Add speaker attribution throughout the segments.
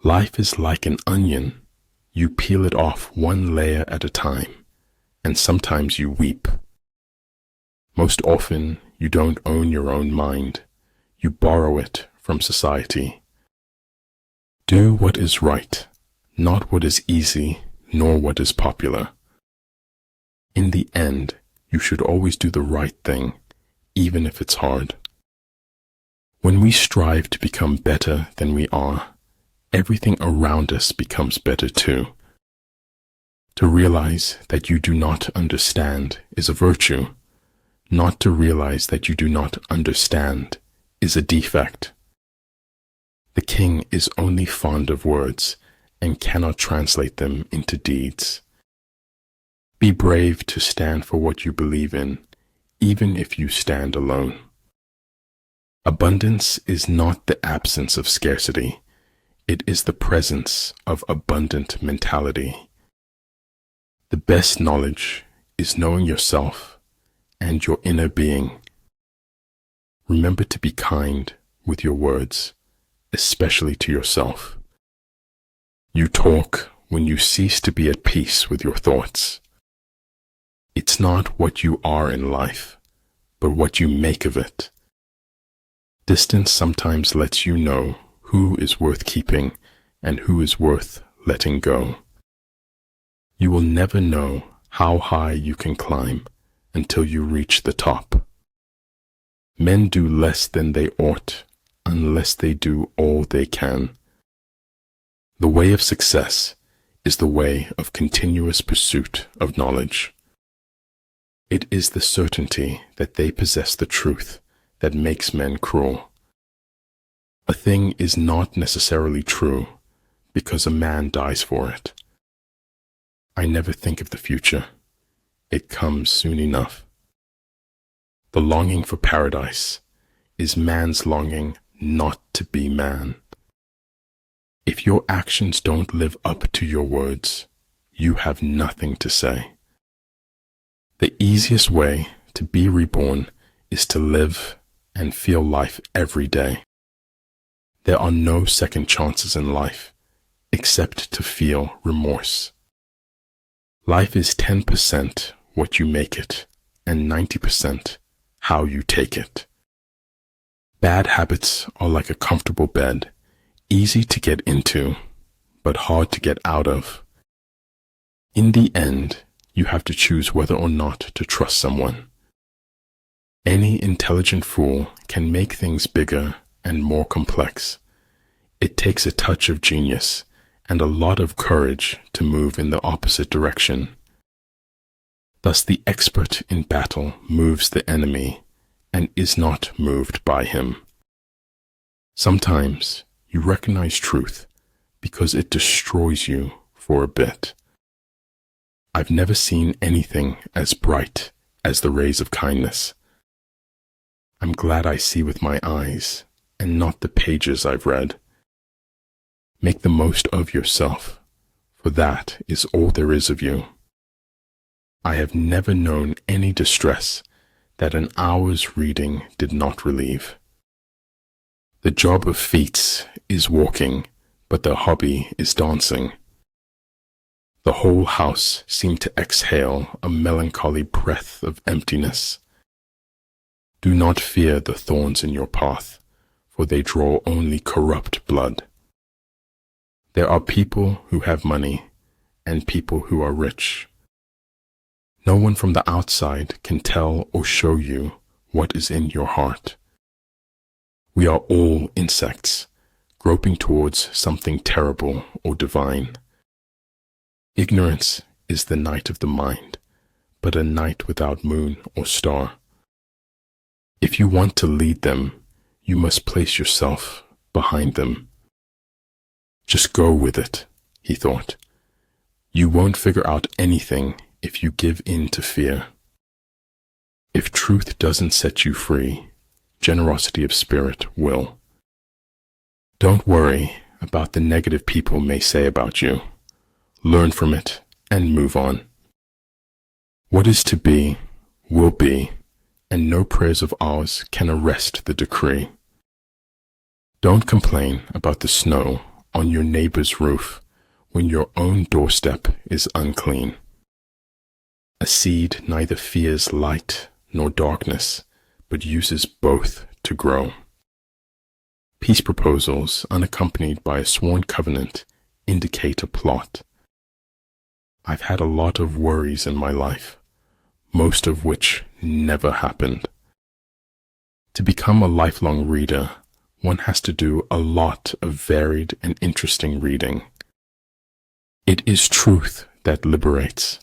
Speaker 1: Life is like an onion. You peel it off one layer at a time, and sometimes you weep. Most often, you don't own your own mind. You borrow it from society. Do what is right, not what is easy, nor what is popular. In the end, you should always do the right thing, even if it's hard. When we strive to become better than we are, everything around us becomes better too. To realize that you do not understand is a virtue. Not to realize that you do not understand is a defect. The king is only fond of words and cannot translate them into deeds. Be brave to stand for what you believe in, even if you stand alone. Abundance is not the absence of scarcity. It is the presence of abundant mentality. The best knowledge is knowing yourself and your inner being. Remember to be kind with your words, especially to yourself. You talk when you cease to be at peace with your thoughts. It's not what you are in life, but what you make of it. Distance sometimes lets you know who is worth keeping and who is worth letting go. You will never know how high you can climb until you reach the top. Men do less than they ought unless they do all they can. The way of success is the way of continuous pursuit of knowledge. It is the certainty that they possess the truth that makes men cruel. A thing is not necessarily true because a man dies for it. I never think of the future. It comes soon enough. The longing for paradise is man's longing not to be man. If your actions don't live up to your words, you have nothing to say. The easiest way to be reborn is to live and feel life every day. There are no second chances in life except to feel remorse. Life is 10% what you make it and 90% how you take it. Bad habits are like a comfortable bed, easy to get into, but hard to get out of. In the end, you have to choose whether or not to trust someone. Any intelligent fool can make things bigger and more complex. It takes a touch of genius and a lot of courage to move in the opposite direction. Thus the expert in battle moves the enemy and is not moved by him. Sometimes you recognize truth because it destroys you for a bit. I've never seen anything as bright as the rays of kindness. I'm glad I see with my eyes and not the pages I've read. Make the most of yourself, for that is all there is of you. I have never known any distress that an hour's reading did not relieve. The job of feats is walking, but the hobby is dancing. The whole house seemed to exhale a melancholy breath of emptiness. Do not fear the thorns in your path, for they draw only corrupt blood. There are people who have money and people who are rich. No one from the outside can tell or show you what is in your heart. We are all insects, groping towards something terrible or divine. Ignorance is the night of the mind, but a night without moon or star. If you want to lead them, you must place yourself behind them. Just go with it, he thought. You won't figure out anything if you give in to fear. If truth doesn't set you free, generosity of spirit will. Don't worry about the negative people may say about you. Learn from it and move on. What is to be, will be, and no prayers of ours can arrest the decree. Don't complain about the snow on your neighbor's roof when your own doorstep is unclean. A seed neither fears light nor darkness, but uses both to grow. Peace proposals unaccompanied by a sworn covenant indicate a plot. I've had a lot of worries in my life, most of which never happened. To become a lifelong reader, one has to do a lot of varied and interesting reading. It is truth that liberates,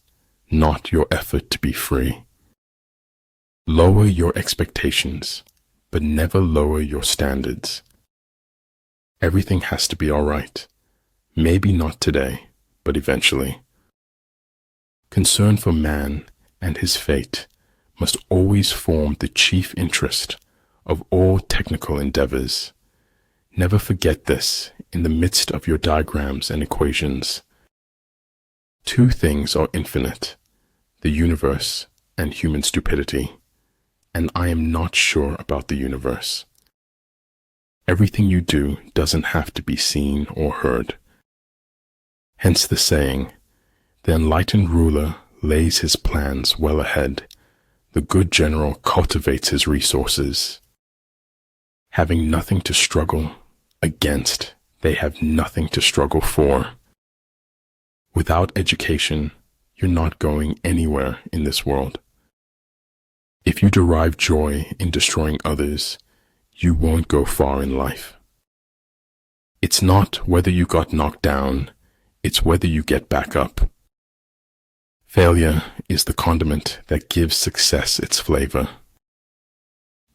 Speaker 1: not your effort to be free. Lower your expectations, but never lower your standards. Everything has to be all right. Maybe not today, but eventually. Concern for man and his fate must always form the chief interest of all technical endeavors. Never forget this in the midst of your diagrams and equations. Two things are infinite, the universe and human stupidity, and I am not sure about the universe. Everything you do doesn't have to be seen or heard. Hence the saying, the enlightened ruler lays his plans well ahead. The good general cultivates his resources. Having nothing to struggle against, they have nothing to struggle for. Without education, you're not going anywhere in this world. If you derive joy in destroying others, you won't go far in life. It's not whether you got knocked down, it's whether you get back up. Failure is the condiment that gives success its flavor.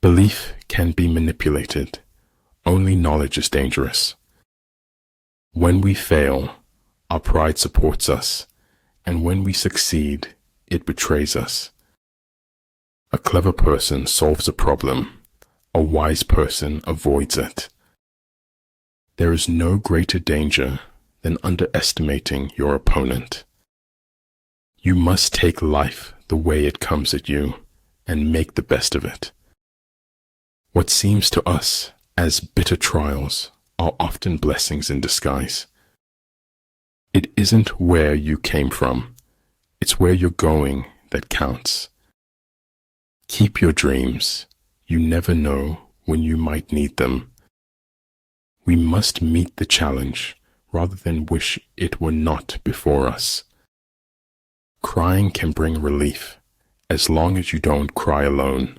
Speaker 1: Belief can be manipulated. Only knowledge is dangerous. When we fail, our pride supports us, and when we succeed, it betrays us. A clever person solves a problem. A wise person avoids it. There is no greater danger than underestimating your opponent. You must take life the way it comes at you and make the best of it. What seems to us as bitter trials are often blessings in disguise. It isn't where you came from, it's where you're going that counts. Keep your dreams. You never know when you might need them. We must meet the challenge rather than wish it were not before us. Crying can bring relief as long as you don't cry alone.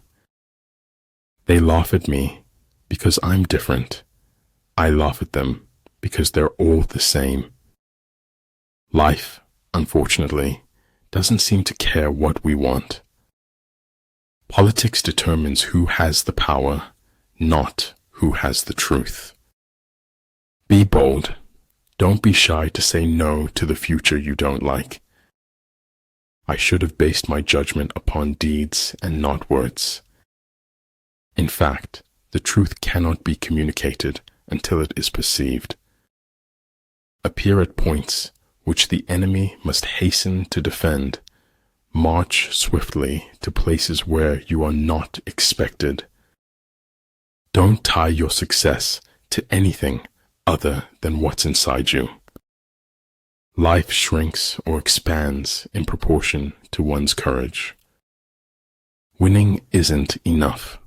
Speaker 1: They laugh at me because I'm different. I laugh at them because they're all the same. Life, unfortunately, doesn't seem to care what we want. Politics determines who has the power, not who has the truth. Be bold. Don't be shy to say no to the future you don't like. I should have based my judgment upon deeds and not words. In fact, the truth cannot be communicated until it is perceived. Appear at points which the enemy must hasten to defend. March swiftly to places where you are not expected. Don't tie your success to anything other than what's inside you. Life shrinks or expands in proportion to one's courage. Winning isn't enough.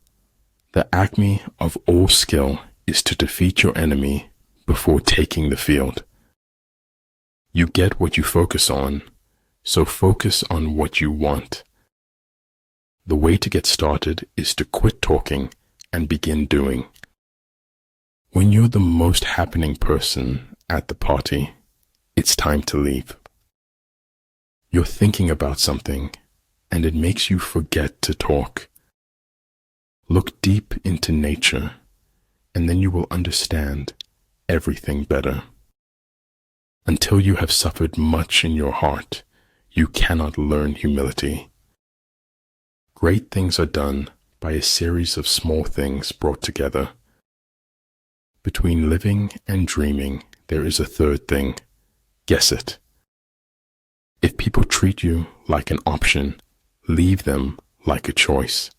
Speaker 1: The acme of all skill is to defeat your enemy before taking the field. You get what you focus on, so focus on what you want. The way to get started is to quit talking and begin doing. When you're the most happening person at the party, it's time to leave. You're thinking about something, and it makes you forget to talk. Look deep into nature, and then you will understand everything better. Until you have suffered much in your heart, you cannot learn humility. Great things are done by a series of small things brought together. Between living and dreaming, there is a third thing. Guess it. If people treat you like an option, leave them like a choice.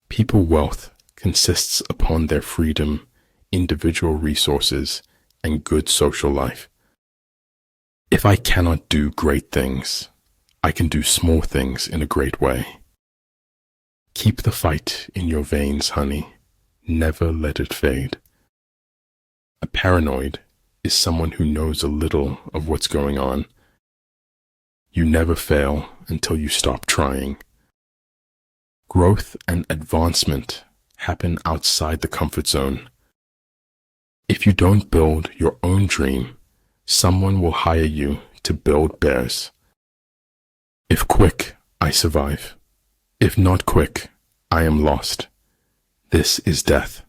Speaker 1: People wealth consists upon their freedom, individual resources, and good social life. If I cannot do great things, I can do small things in a great way. Keep the fight in your veins, honey. Never let it fade. A paranoid is someone who knows a little of what's going on. You never fail until you stop trying. Growth and advancement happen outside the comfort zone. If you don't build your own dream, someone will hire you to build theirs. If quick, I survive. If not quick, I am lost. This is death.